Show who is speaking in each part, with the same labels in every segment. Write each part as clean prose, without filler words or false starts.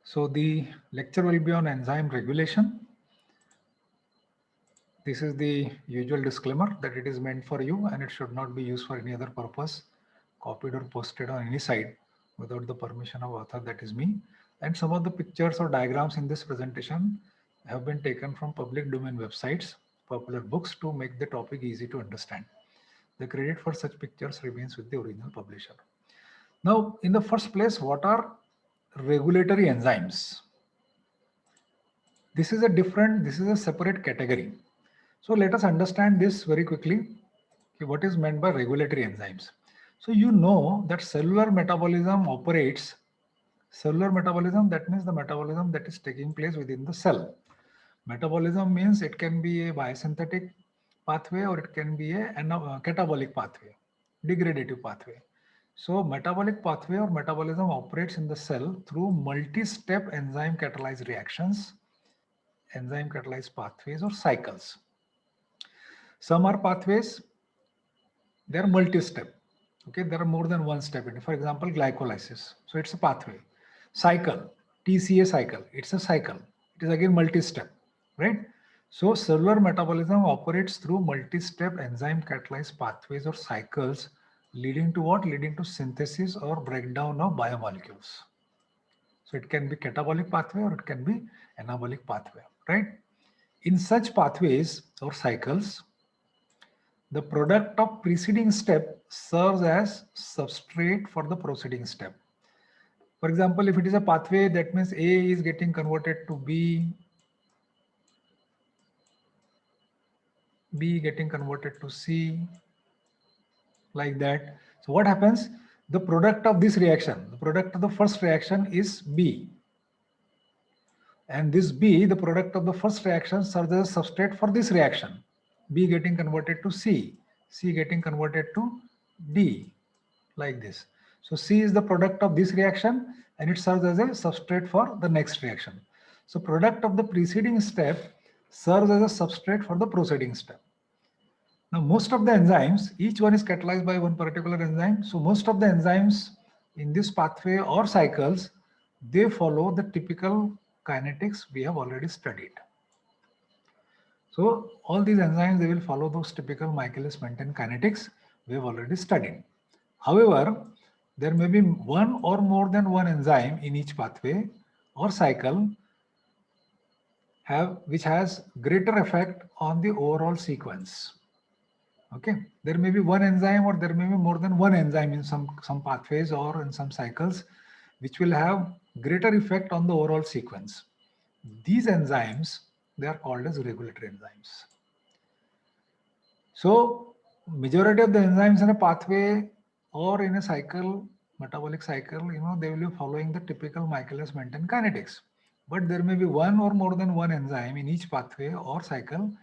Speaker 1: So the lecture will be on enzyme regulation. This is the usual disclaimer that it is meant for you and it should not be used for any other purpose, copied or posted on any site without the permission of author, that is me. And some of the pictures or diagrams in this presentation have been taken from public domain websites, popular books to make the topic easy to understand. The credit for such pictures remains with the original publisher. Now, in the first place, what are regulatory enzymes? This is a separate category. So let us understand this very quickly. Okay, what is meant by regulatory enzymes? So you know that cellular metabolism operates, cellular metabolism, that means the metabolism that is taking place within the cell. Metabolism means it can be a biosynthetic pathway or it can be a catabolic pathway, degradative pathway. So metabolic pathway or metabolism operates in the cell through multi-step enzyme catalyzed pathways or cycles. Some are pathways, they are multi-step. Okay, there are more than one step in it. For example, glycolysis. So it's a pathway. Cycle, TCA cycle. It's a cycle. It is again multi-step, right? So cellular metabolism operates through multi-step enzyme catalyzed pathways or cycles, leading to what? Leading to synthesis or breakdown of biomolecules. So it can be catabolic pathway or it can be anabolic pathway, right? In such pathways or cycles, the product of preceding step serves as substrate for the proceeding step. For example, if it is a pathway, that means A is getting converted to B, B getting converted to C, like that. So what happens? The product of this reaction, the product of the first reaction is B. And this B, the product of the first reaction, serves as a substrate for this reaction. B getting converted to C, C getting converted to D, like this. So C is the product of this reaction and it serves as a substrate for the next reaction. So product of the preceding step serves as a substrate for the proceeding step. Now most of the enzymes, each one is catalyzed by one particular enzyme. So most of the enzymes in this pathway or cycles, they follow the typical kinetics we have already studied. So all these enzymes, they will follow those typical Michaelis-Menten kinetics we have already studied. However, there may be one or more than one enzyme in each pathway or cycle which has greater effect on the overall sequence. Okay, there may be one enzyme or there may be more than one enzyme in some pathways or in some cycles which will have greater effect on the overall sequence. These enzymes, they are called as regulatory enzymes. So majority of the enzymes in a pathway or in a cycle, metabolic cycle, they will be following the typical Michaelis-Menten kinetics. But there may be one or more than one enzyme in each pathway or cycle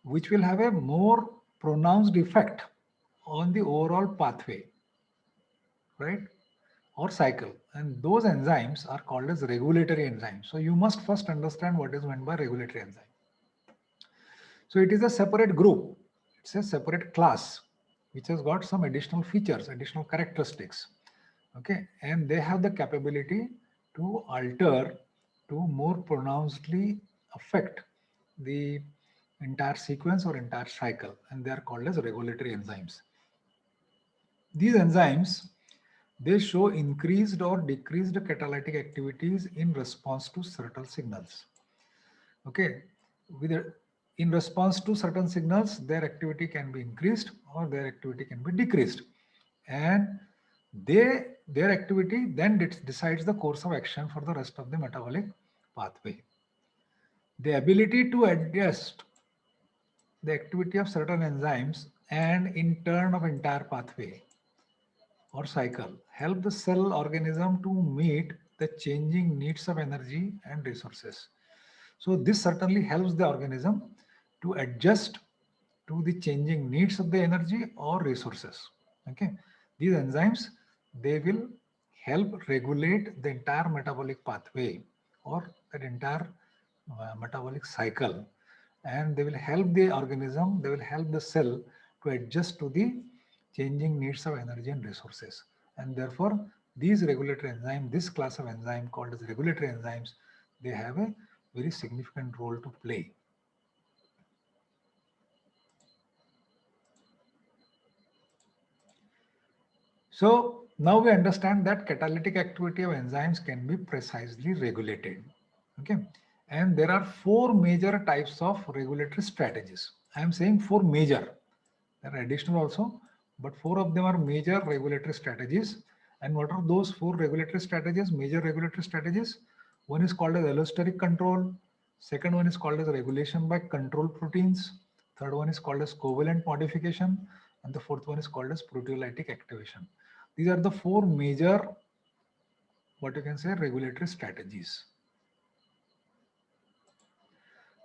Speaker 1: which will have a more pronounced effect on the overall pathway, right, or cycle. And those enzymes are called as regulatory enzymes. So you must first understand what is meant by regulatory enzyme. So it is a separate group, it's a separate class which has got some additional features, additional characteristics. Okay, and they have the capability to alter, to more pronouncedly affect the entire sequence or entire cycle, and they are called as regulatory enzymes. These enzymes, they show increased or decreased catalytic activities in response to certain signals. Okay, in response to certain signals, their activity can be increased or their activity can be decreased, and their activity then decides the course of action for the rest of the metabolic pathway. The ability to adjust the activity of certain enzymes and in turn of entire pathway or cycle help the cell organism to meet the changing needs of energy and resources. So this certainly helps the organism to adjust to the changing needs of the energy or resources. Okay, these enzymes, they will help regulate the entire metabolic pathway or that entire metabolic cycle, and they will help the organism, they will help the cell to adjust to the changing needs of energy and resources, and therefore These regulatory enzymes, this class of enzyme called as regulatory enzymes, they have a very significant role to play. So now we understand that catalytic activity of enzymes can be precisely regulated. Okay. And there are four major types of regulatory strategies. I am saying four major. There are additional also, but four of them are major regulatory strategies. And what are those four regulatory strategies, major regulatory strategies? One is called as allosteric control. Second one is called as regulation by control proteins. Third one is called as covalent modification. And the fourth one is called as proteolytic activation. These are the four major, what you can say, regulatory strategies.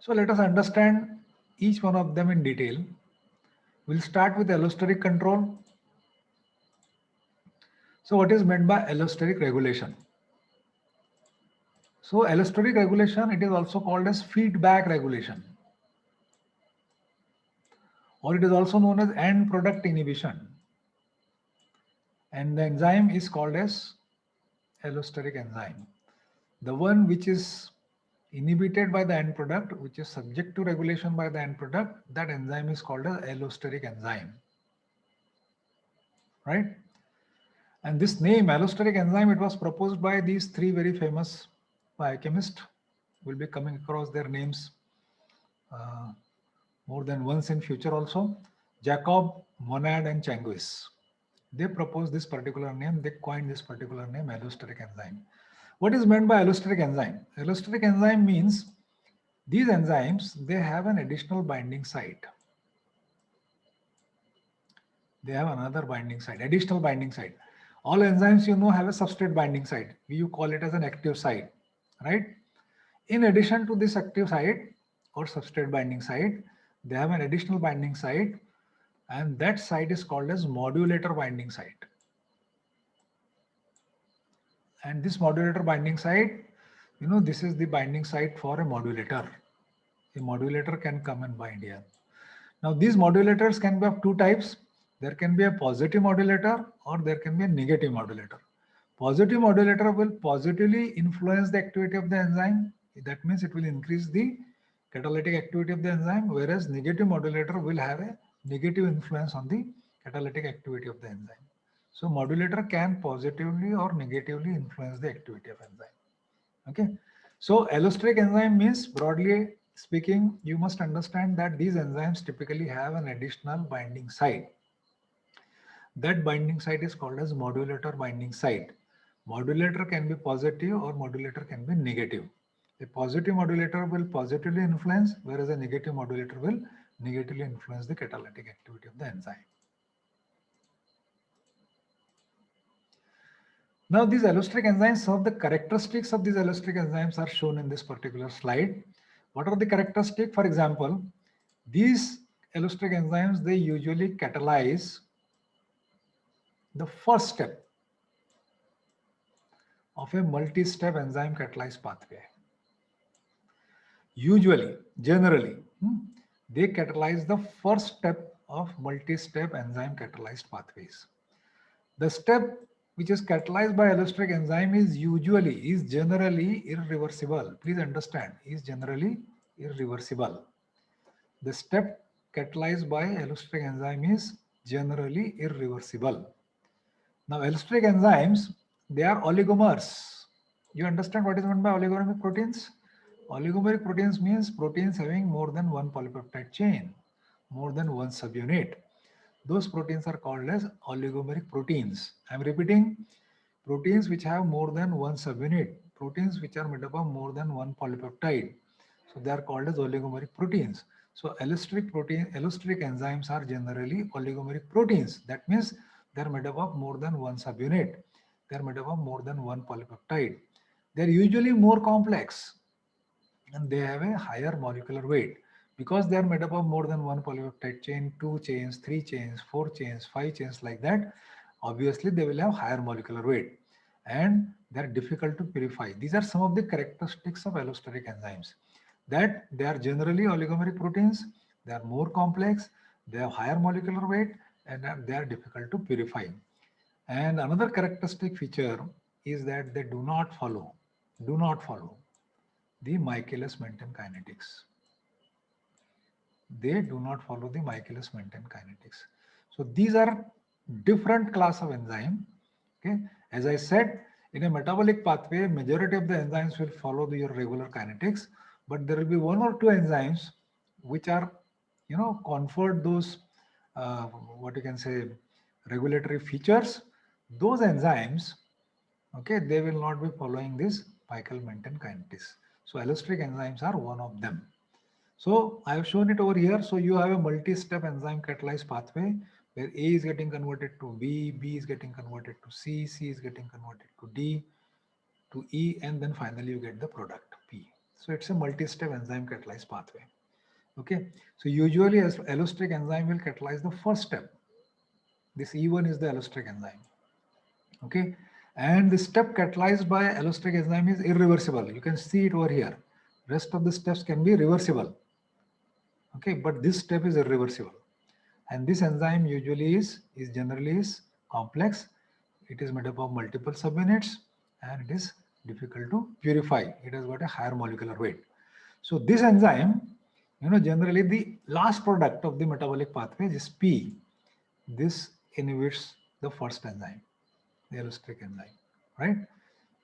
Speaker 1: So let us understand each one of them in detail. We'll start with allosteric control. So what is meant by allosteric regulation? So allosteric regulation, it is also called as feedback regulation, or it is also known as end product inhibition. And the enzyme is called as allosteric enzyme. The one which is inhibited by the end product, which is subject to regulation by the end product, that enzyme is called as allosteric enzyme, right? And this name, allosteric enzyme, it was proposed by these three very famous biochemists. We'll be coming across their names more than once in future also. Jacob, Monod, and Changuis. They proposed this particular name, they coined this particular name, allosteric enzyme. What is meant by allosteric enzyme? Allosteric enzyme means these enzymes, they have an additional binding site. They have another binding site, additional binding site. All enzymes, you know, have a substrate binding site. You call it as an active site, right? In addition to this active site or substrate binding site, they have an additional binding site, and that site is called as modulator binding site. And this modulator binding site, you know, this is the binding site for a modulator. A modulator can come and bind here. Now these modulators can be of two types. There can be a positive modulator or there can be a negative modulator. Positive modulator will positively influence the activity of the enzyme. That means it will increase the catalytic activity of the enzyme, whereas negative modulator will have a negative influence on the catalytic activity of the enzyme. So modulator can positively or negatively influence the activity of enzyme. Okay. So allosteric enzyme means, broadly speaking, you must understand that these enzymes typically have an additional binding site. That binding site is called as modulator binding site. Modulator can be positive or modulator can be negative. A positive modulator will positively influence, whereas a negative modulator will negatively influence the catalytic activity of the enzyme. Now these allosteric enzymes, some of the characteristics of these allosteric enzymes are shown in this particular slide. What are the characteristics? For example, these allosteric enzymes, they usually catalyze the first step of a multi-step enzyme catalyzed pathway. Usually, generally, they catalyze the first step of multi-step enzyme catalyzed pathways. The step which is catalyzed by allosteric enzyme is generally irreversible. Please understand, is generally irreversible. The step catalyzed by allosteric enzyme is generally irreversible. Now, allosteric enzymes, they are oligomers. You understand what is meant by oligomeric proteins? Oligomeric proteins means proteins having more than one polypeptide chain, more than one subunit. Those proteins are called as oligomeric proteins. I am repeating, proteins which have more than one subunit, proteins which are made up of more than one polypeptide. So they are called as oligomeric proteins. So allosteric enzymes are generally oligomeric proteins. That means they are made up of more than one subunit. They are made up of more than one polypeptide. They are usually more complex and they have a higher molecular weight. Because they are made up of more than one polypeptide chain, 2 chains, 3 chains, 4 chains, 5 chains, like that, obviously they will have higher molecular weight and they are difficult to purify. These are some of the characteristics of allosteric enzymes, that they are generally oligomeric proteins, they are more complex, they have higher molecular weight, and they are difficult to purify. And another characteristic feature is that they do not follow the Michaelis-Menten kinetics. They do not follow the Michaelis-Menten kinetics. So these are different class of enzyme. Okay, as I said, in a metabolic pathway, majority of the enzymes will follow your regular kinetics, but there will be one or two enzymes which are, conferred those what you can say regulatory features. Those enzymes, okay, they will not be following this Michaelis-Menten kinetics. So allosteric enzymes are one of them. So I have shown it over here. So you have a multi-step enzyme catalyzed pathway where A is getting converted to B, B is getting converted to C, C is getting converted to D, to E, and then finally you get the product P. So it's a multi-step enzyme catalyzed pathway. Okay. So usually as allosteric enzyme will catalyze the first step. This E1 is the allosteric enzyme. Okay. And the step catalyzed by allosteric enzyme is irreversible. You can see it over here. Rest of the steps can be reversible. Okay, but this step is irreversible, and this enzyme usually is generally is complex. It is made up of multiple subunits, and it is difficult to purify. It has got a higher molecular weight. So this enzyme, generally the last product of the metabolic pathway is P. This inhibits the first enzyme, the allosteric enzyme, right?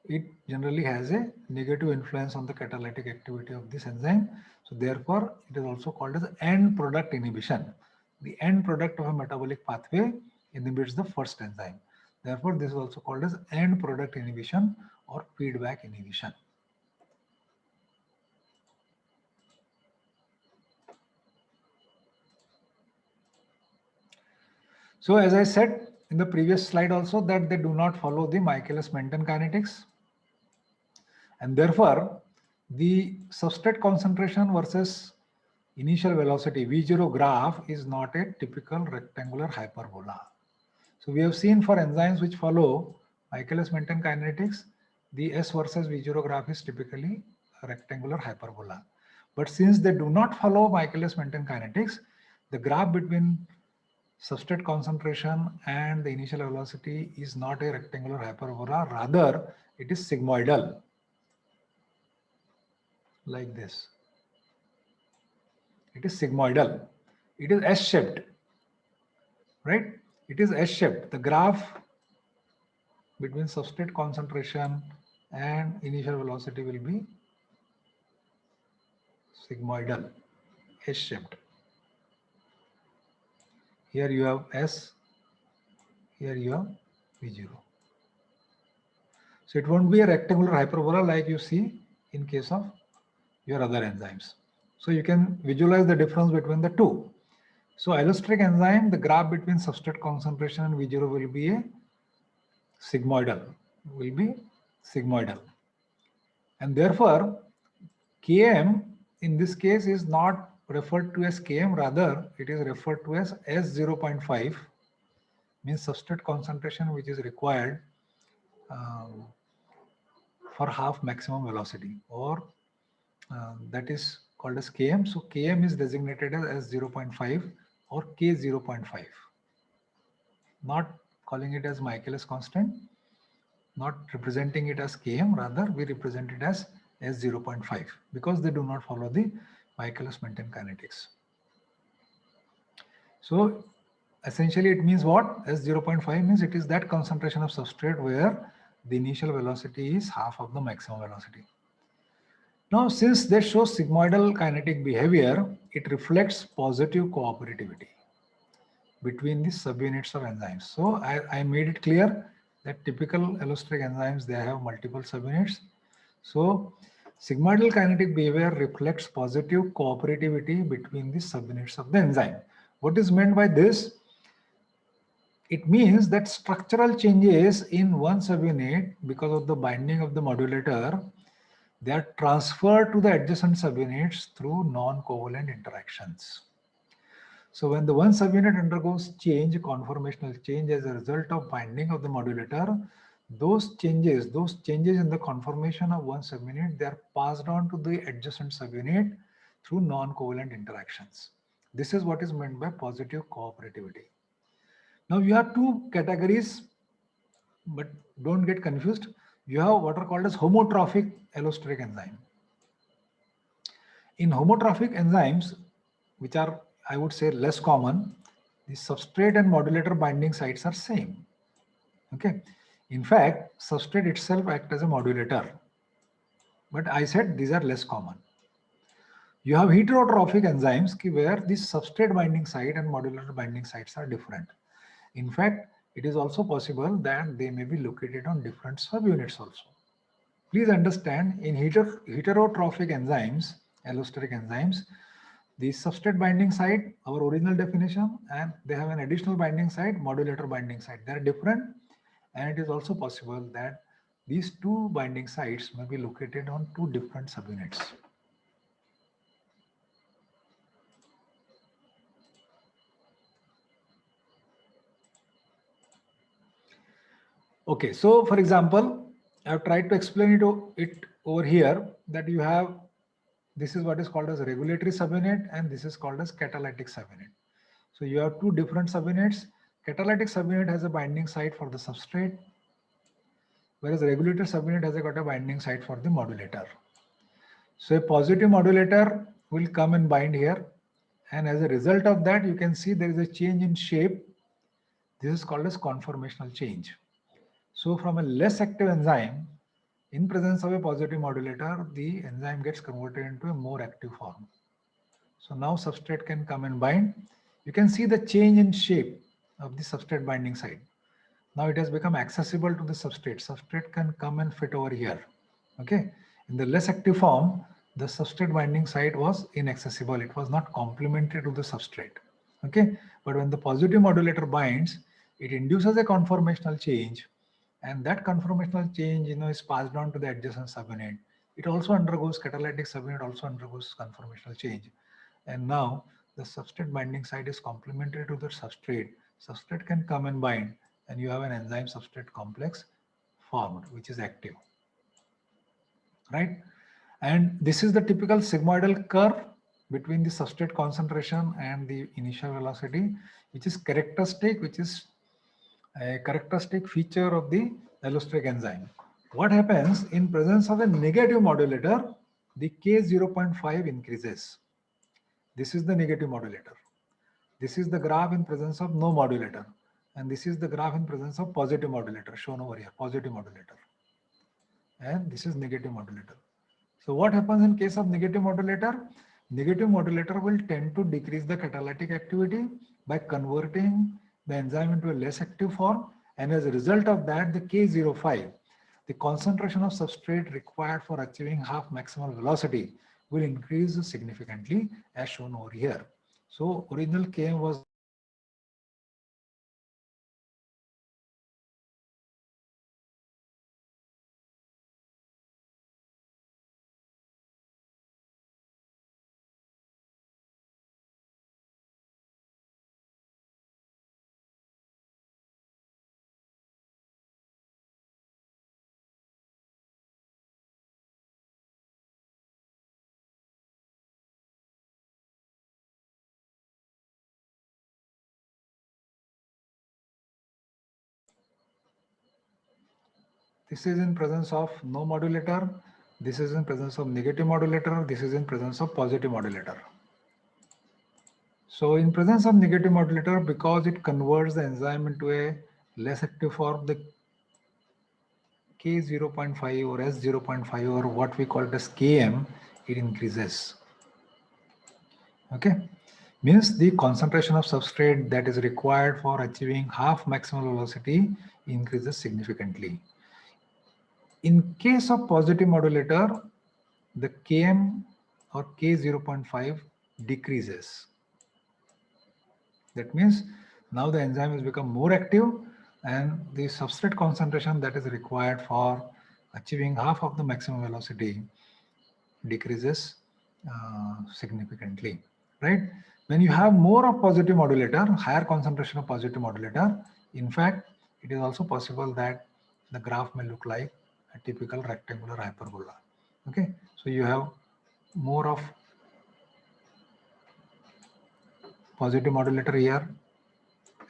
Speaker 1: It generally has a negative influence on the catalytic activity of this enzyme. So therefore, it is also called as end product inhibition. The end product of a metabolic pathway inhibits the first enzyme. Therefore, this is also called as end product inhibition or feedback inhibition. So as I said in the previous slide also that they do not follow the Michaelis-Menten kinetics. And therefore, the substrate concentration versus initial velocity V0 graph is not a typical rectangular hyperbola. So we have seen for enzymes which follow Michaelis-Menten kinetics, the S versus V0 graph is typically a rectangular hyperbola. But since they do not follow Michaelis-Menten kinetics, the graph between substrate concentration and the initial velocity is not a rectangular hyperbola, rather it is sigmoidal, like this. It is sigmoidal. It is S-shaped, right? It is S-shaped. The graph between substrate concentration and initial velocity will be sigmoidal, S-shaped. Here you have S, here you have V0. So it won't be a rectangular hyperbola like you see in case of your other enzymes. So you can visualize the difference between the two. So allosteric enzyme, the graph between substrate concentration and V0 will be a sigmoidal, and therefore Km in this case is not referred to as Km, rather it is referred to as S0.5, means substrate concentration which is required for half maximum velocity, or that is called as Km. So Km is designated as 0.5 or K0.5, not calling it as Michaelis constant, not representing it as Km, rather we represent it as S0.5 because they do not follow the Michaelis-Menten kinetics. So essentially it means what? S0.5 means it is that concentration of substrate where the initial velocity is half of the maximum velocity. Now, since they show sigmoidal kinetic behavior, it reflects positive cooperativity between the subunits of enzymes. So I made it clear that typical allosteric enzymes, they have multiple subunits. So sigmoidal kinetic behavior reflects positive cooperativity between the subunits of the enzyme. What is meant by this? It means that structural changes in one subunit because of the binding of the modulator, they are transferred to the adjacent subunits through non-covalent interactions. So when the one subunit undergoes change, conformational change as a result of binding of the modulator, those changes in the conformation of one subunit, they are passed on to the adjacent subunit through non-covalent interactions. This is what is meant by positive cooperativity. Now you have two categories but don't get confused. You have what are called as homotrophic allosteric enzyme. In homotrophic enzymes, which are, I would say, less common, the substrate and modulator binding sites are same. Okay. In fact, substrate itself acts as a modulator. But I said these are less common. You have heterotrophic enzymes where the substrate binding site and modulator binding sites are different. In fact, it is also possible that they may be located on different subunits also. Please understand, in heterotrophic enzymes, allosteric enzymes, the substrate binding site, our original definition, and they have an additional binding site, modulator binding site. They are different, and it is also possible that these two binding sites may be located on two different subunits. Okay, so for example, I've tried to explain it over here that you have, this is what is called as regulatory subunit and this is called as catalytic subunit. So you have two different subunits. Catalytic subunit has a binding site for the substrate, whereas regulatory subunit has got a binding site for the modulator. So a positive modulator will come and bind here, and as a result of that, you can see there is a change in shape. This is called as conformational change. So from a less active enzyme, in presence of a positive modulator, the enzyme gets converted into a more active form. So now substrate can come and bind. You can see the change in shape of the substrate binding site. Now it has become accessible to the substrate. Substrate can come and fit over here. Okay. In the less active form, the substrate binding site was inaccessible. It was not complementary to the substrate. Okay. But when the positive modulator binds, it induces a conformational change, and that conformational change, is passed on to the adjacent subunit. It also undergoes catalytic subunit, also undergoes conformational change. And now the substrate binding site is complementary to the substrate. Substrate can come and bind, and you have an enzyme substrate complex formed, which is active, right? And this is the typical sigmoidal curve between the substrate concentration and the initial velocity, which is a characteristic feature of the allosteric enzyme. What happens in presence of a negative modulator, the K 0.5 increases. This is the negative modulator. This is the graph in presence of no modulator. And this is the graph in presence of positive modulator shown over here, positive modulator. And this is negative modulator. So what happens in case of negative modulator? Negative modulator will tend to decrease the catalytic activity by converting the enzyme into a less active form. And as a result of that, the K05, the concentration of substrate required for achieving half maximal velocity, will increase significantly as shown over here. So original Km was this is in presence of no modulator, this is in presence of negative modulator, this is in presence of positive modulator. So in presence of negative modulator, because it converts the enzyme into a less active form, the K 0.5 or S 0.5 or what we call it as Km, it increases. Okay, means the concentration of substrate that is required for achieving half maximal velocity increases significantly. In case of positive modulator, the Km or K 0.5 decreases. That means now the enzyme has become more active and the substrate concentration that is required for achieving half of the maximum velocity decreases significantly, right? When you have more of positive modulator, higher concentration of positive modulator, in fact, it is also possible that the graph may look like a typical rectangular hyperbola. Okay, so you have more of positive modulator here,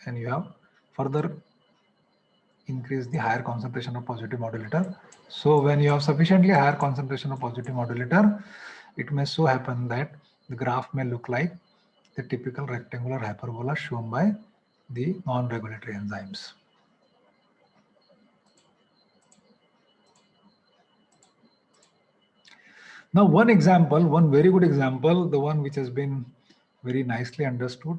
Speaker 1: and you have further increase the higher concentration of positive modulator. So when you have sufficiently higher concentration of positive modulator, it may so happen that the graph may look like the typical rectangular hyperbola shown by the non-regulatory enzymes. Now, one example, one very good example, the one which has been very nicely understood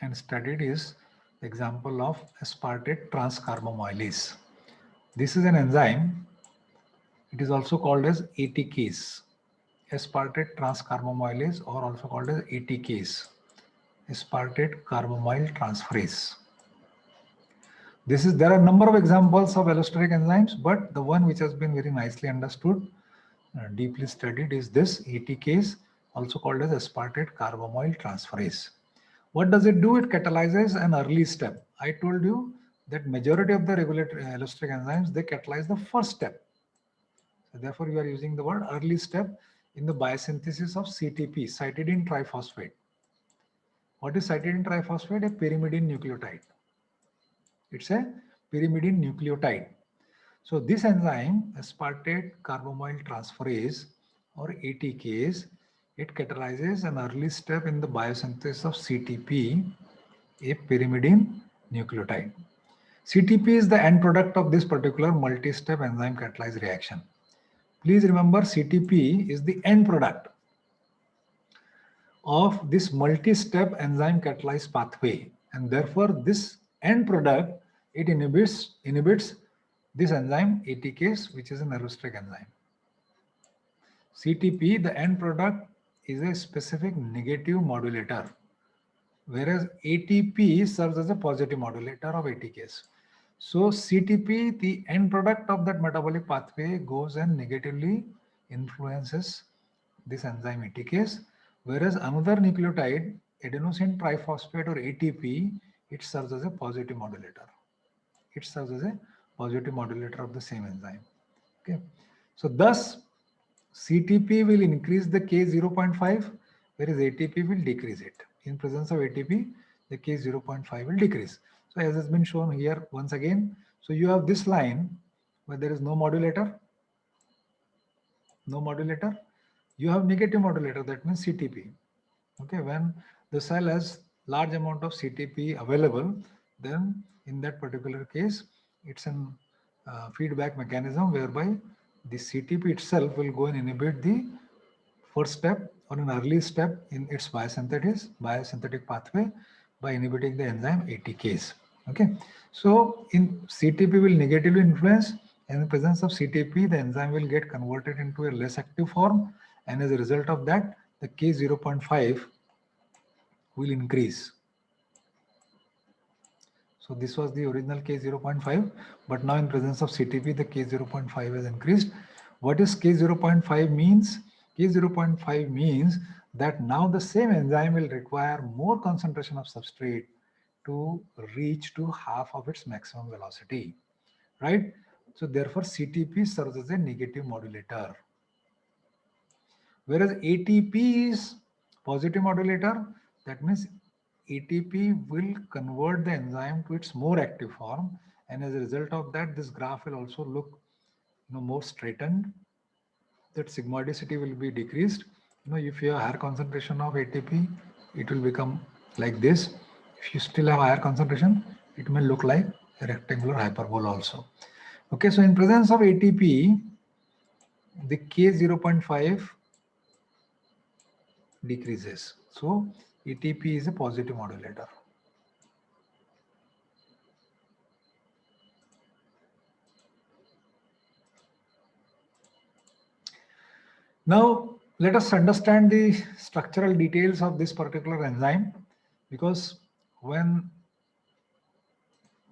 Speaker 1: and studied is the example of aspartate transcarbamylase. This is an enzyme. It is also called as ATCase, aspartate transcarbamylase, or also called as ATCase, aspartate carbamyl transferase. There are a number of examples of allosteric enzymes, but the one which has been very nicely understood, deeply studied, is this ATCase, also called as aspartate carbamyl transferase. What does it do? It catalyzes an early step. I told you that majority of the regulatory allosteric enzymes, they catalyze the first step. So therefore, you are using the word early step in the biosynthesis of CTP, cytidine triphosphate. What is cytidine triphosphate? A pyrimidine nucleotide. It's a pyrimidine nucleotide. So this enzyme, aspartate carbamyl transferase, or ATCase, it catalyzes an early step in the biosynthesis of CTP, a pyrimidine nucleotide. CTP is the end product of this particular multi-step enzyme catalyzed reaction. Please remember, CTP is the end product of this multi-step enzyme catalyzed pathway, and therefore this end product, it inhibits this enzyme ATCase, which is an allosteric enzyme. CTP, the end product, is a specific negative modulator, whereas ATP serves as a positive modulator of ATCase. So CTP, the end product of that metabolic pathway, goes and negatively influences this enzyme ATCase, whereas another nucleotide, adenosine triphosphate, or ATP, it serves as a positive modulator. It serves as a positive modulator of the same enzyme. Okay, so thus CTP will increase the K 0.5, whereas ATP will decrease it. In presence of ATP, the K 0.5 will decrease. So as has been shown here once again, so you have this line where there is no modulator, you have negative modulator, that means CTP. Okay, when the cell has large amount of CTP available, then in that particular case, it's an feedback mechanism whereby the CTP itself will go and inhibit the first step or an early step in its biosynthetic pathway by inhibiting the enzyme ATCase. Okay, so in CTP will negatively influence, and in presence of CTP, the enzyme will get converted into a less active form, and as a result of that, the K 0.5 will increase. So this was the original K 0.5, but now in presence of CTP, the K 0.5 has increased. What is K 0.5 means? K 0.5 means that now the same enzyme will require more concentration of substrate to reach to half of its maximum velocity, right? So therefore CTP serves as a negative modulator, whereas ATP is positive modulator. That means ATP will convert the enzyme to its more active form, and as a result of that, this graph will also look more straightened. That sigmoidicity will be decreased. If you have higher concentration of ATP, it will become like this. If you still have higher concentration, it may look like a rectangular hyperbola also. Okay, so in presence of ATP, the K 0.5 decreases. So ATP is a positive modulator. Now let us understand the structural details of this particular enzyme, because when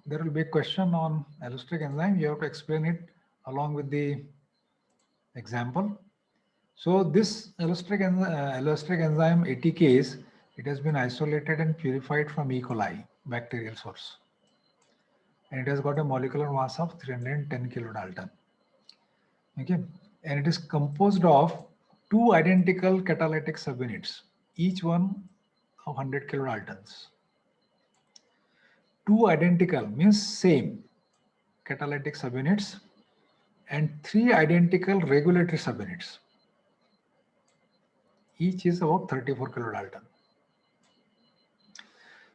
Speaker 1: there will be a question on allosteric enzyme, you have to explain it along with the example. So this allosteric enzyme ATCase, it has been isolated and purified from E. coli bacterial source, and it has got a molecular mass of 310 kilodalton. Okay, and it is composed of two identical catalytic subunits, each one of 100 kilodaltons. 2 identical means same catalytic subunits and 3 identical regulatory subunits. Each is about 34 kilodalton.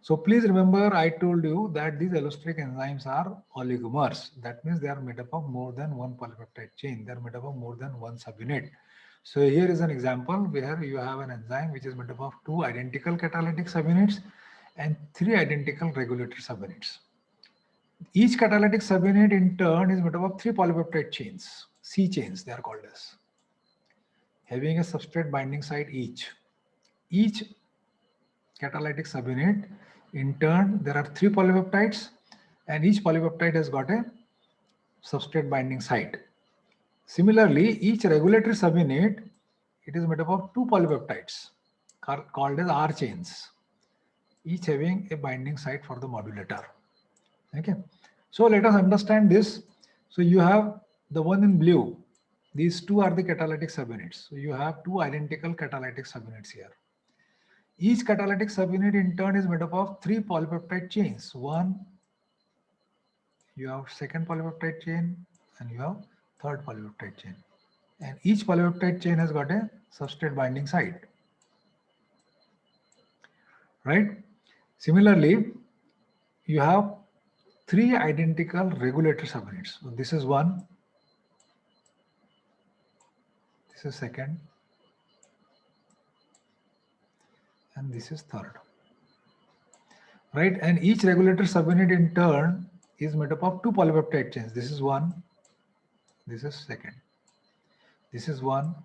Speaker 1: So please remember, I told you that these allosteric enzymes are oligomers. That means they are made up of more than one polypeptide chain. They are made up of more than one subunit. So here is an example where you have an enzyme which is made up of 2 identical catalytic subunits and 3 identical regulatory subunits. Each catalytic subunit in turn is made up of 3 polypeptide chains, C chains they are called as, having a substrate binding site each. Each catalytic subunit, in turn, there are 3 polypeptides and each polypeptide has got a substrate binding site. Similarly, each regulatory subunit, it is made up of 2 polypeptides called as R chains, each having a binding site for the modulator. Okay, so let us understand this. So you have the one in blue. These two are the catalytic subunits. So you have 2 identical catalytic subunits here. Each catalytic subunit in turn is made up of 3 polypeptide chains. One, you have second polypeptide chain, and you have third polypeptide chain. And each polypeptide chain has got a substrate binding site. Right? Similarly, you have 3 identical regulatory subunits. So this is one, this is second, and this is third. Right? And each regulatory subunit in turn is made up of 2 polypeptide chains. This is one, this is second. This is one,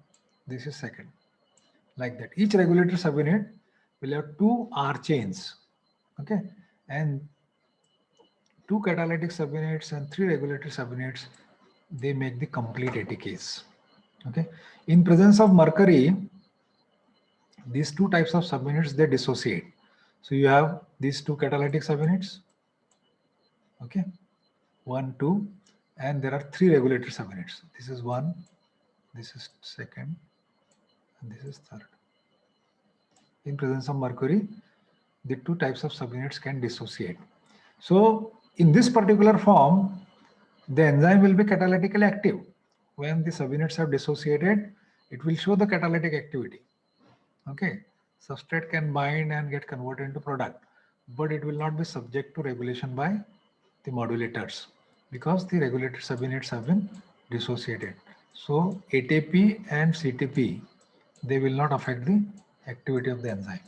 Speaker 1: this is second. Like that. Each regulatory subunit will have 2 R chains. Okay. And 2 catalytic subunits and 3 regulatory subunits, they make the complete ATKs. Okay. In presence of mercury, these 2 types of subunits, they dissociate. So you have these 2 catalytic subunits. Okay. 1, 2, and there are 3 regulatory subunits. This is one, this is second, and this is third. In presence of mercury, the 2 types of subunits can dissociate. So in this particular form, the enzyme will be catalytically active. When the subunits have dissociated, it will show the catalytic activity. Okay, substrate can bind and get converted into product, but it will not be subject to regulation by the modulators because the regulatory subunits have been dissociated. So ATP and CTP, they will not affect the activity of the enzyme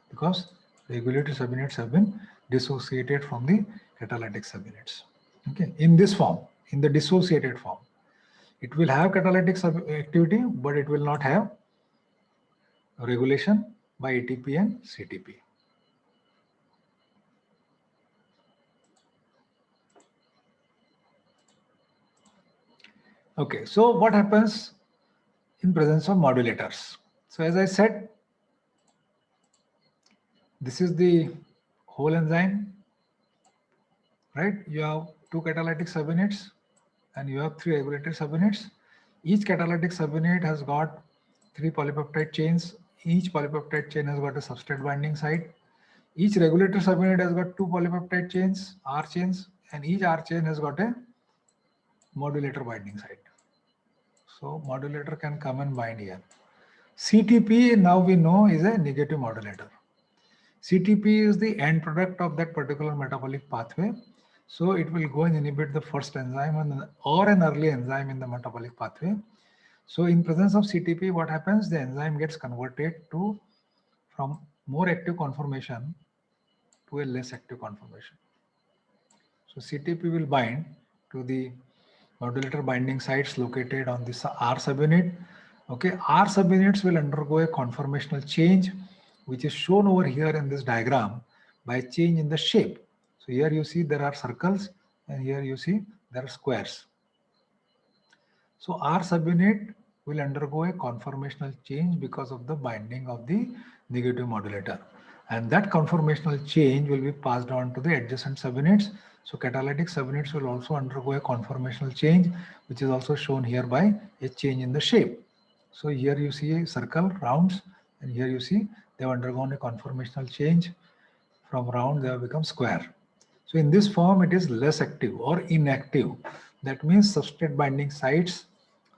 Speaker 1: because regulatory subunits have been dissociated from the catalytic subunits. Okay, in this form, in the dissociated form, it will have catalytic activity, but it will not have regulation by ATP and CTP. Okay, so what happens in presence of modulators? So as I said, this is the whole enzyme, right? You have 2 catalytic subunits and you have 3 regulatory subunits. Each catalytic subunit has got 3 polypeptide chains. Each polypeptide chain has got a substrate binding site. Each regulatory subunit has got 2 polypeptide chains, R chains, and each R chain has got a modulator binding site. So modulator can come and bind here. CTP, now we know, is a negative modulator. CTP is the end product of that particular metabolic pathway. So it will go and inhibit the first enzyme or an early enzyme in the metabolic pathway. So in presence of CTP, what happens? The enzyme gets converted from more active conformation to a less active conformation. So CTP will bind to the modulator binding sites located on this R subunit. Okay, R subunits will undergo a conformational change, which is shown over here in this diagram by change in the shape. So here you see there are circles and here you see there are squares. So R subunit will undergo a conformational change because of the binding of the negative modulator. And that conformational change will be passed on to the adjacent subunits. So catalytic subunits will also undergo a conformational change, which is also shown here by a change in the shape. So here you see a circle, rounds, and here you see they have undergone a conformational change. From round, they have become square. So in this form, it is less active or inactive. That means substrate binding sites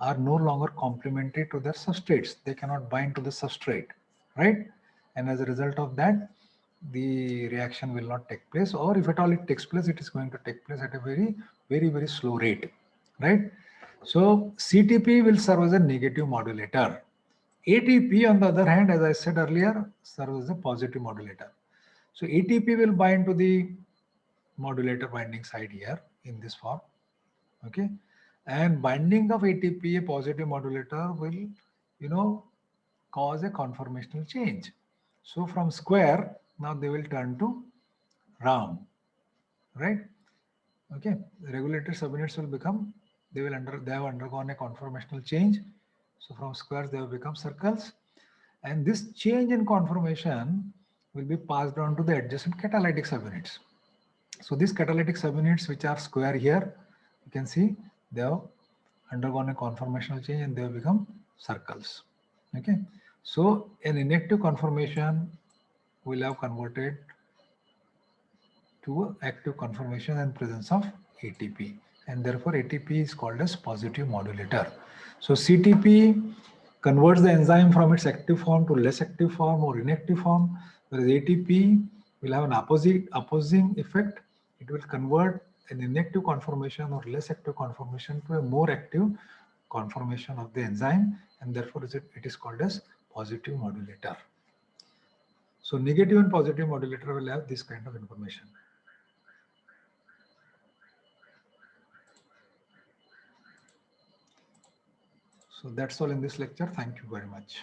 Speaker 1: are no longer complementary to their substrates. They cannot bind to the substrate, right? And as a result of that, the reaction will not take place, or if at all it takes place, it is going to take place at a very slow rate, right? So CTP will serve as a negative modulator. ATP, on the other hand, as I said earlier, serves as a positive modulator. So ATP will bind to the modulator binding site here in this form, okay? And binding of ATP, a positive modulator, will, cause a conformational change. So from square, now they will turn to round, right? Okay, the regulated subunits will become, they have undergone a conformational change. So from squares, they have become circles. And this change in conformation will be passed on to the adjacent catalytic subunits. So these catalytic subunits, which are square here, you can see they have undergone a conformational change and they have become circles. Okay, so an inactive conformation will have converted to active conformation and presence of ATP, and therefore ATP is called as positive modulator. So CTP converts the enzyme from its active form to less active form or inactive form, whereas ATP will have an opposing effect. It will convert an inactive conformation or less active conformation to a more active conformation of the enzyme, and therefore it is called as positive modulator. So negative and positive modulator will have this kind of information. So that's all in this lecture. Thank you very much.